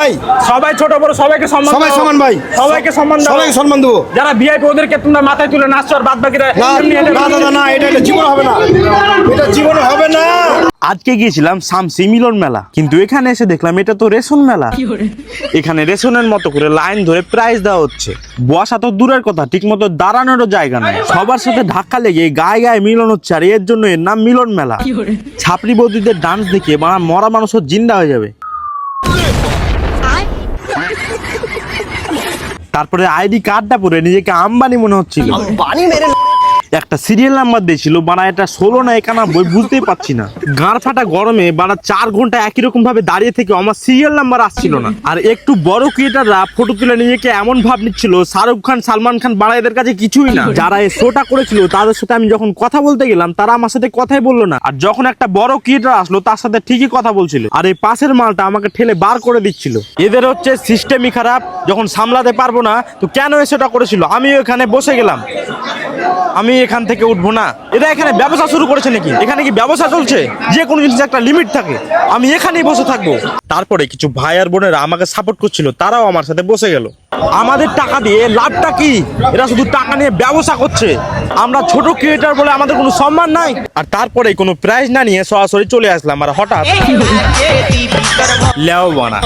ভাই সবাই ছোট বড় সবাইকে সম্মান সবাই দাও। সমান ভাই, সবাইকে সম্মান দাও। সবাইকে সম্মান দেবো। যারা ভিআইপি ওদেরকে তোমরা মাথায় তুলে নাচছো আর বাদ বাকিরা না দাদা না, এটা জীবন হবে না, এটা জীবনে হবে না। আজকে গিয়েছিলাম শামসি মিলন মেলা, কিন্তু এখানে এসে দেখলাম এটা তো রেশন মেলা। এখানে রেশনের মতো করে লাইন ধরে প্রাইজ দেওয়া হচ্ছে। বসা তো দূরের কথা, ঠিক মতো দাঁড়ানোরও জায়গা নেই। সবার সাথে ধাক্কা লেগে গায়ে গায়ে মিলন হচ্ছে, আর এর জন্য এর নাম মিলন মেলা। ছাপড়ি বৌদিদের ডান্স দেখে মরা মানুষও জিন্দা হয়ে যাবে। তারপরে আইডি কার্ডটা পরে নিজেকে আম্বানি মনে হচ্ছিল। একটা সিরিয়াল নাম্বার দিয়েছিল, বানা এটা 16 না 91 বুঝতেই পারছি না। গাঁড় ফাটা গরমে বানা 4 ঘন্টা একই রকম ভাবে দাঁড়িয়ে থেকে আমার সিরিয়াল নাম্বার আসছিল না। আর একটু বড় ক্রিয়েটাররা ফটো তুলে নিজেকে এমন ভাব নিচ্ছিল শাহরুখ খান সালমান খান বানা এদের কাছে কিছুই না। যারা এই শোটা করেছিল তাদের সাথে আমি যখন কথা বলতে গেলাম তারা আমার সাথে কথাই বললো না। আর যখন একটা বড় ক্রিয়েটার আসলো তার সাথে ঠিকই কথা বলছিল, আর এই পাশের মালটা আমাকে ঠেলে বার করে দিচ্ছিল। এদের হচ্ছে সিস্টেমই খারাপ, যখন সামলাতে পারবো না তো কেন সেটা করেছিল। আমিও এখানে বসে গেলাম, আমি এখান থেকে উঠবো না। এরা এখানে ব্যবসা শুরু করেছে নাকি? এখানে কি ব্যবসা চলছে? যে কোনো জিনিসের একটা লিমিট থাকে, আমি এখানেই বসে থাকবো। তারপরে কিছু ভাই আর বোনেরা আমাকে সাপোর্ট করছিল, তারাও আমার সাথে বসে গেল। আমাদের টাকা দিয়ে লাভটা কি? এরা শুধু টাকা নিয়ে ব্যবসা করছে। আমরা ছোট ক্রিয়েটার বলে আমাদের কোনো সম্মান নাই। আর তারপরে কোনো প্রাইজ না নিয়ে সরাসরি চলে আসলাম, আর হঠাৎ লেও বানা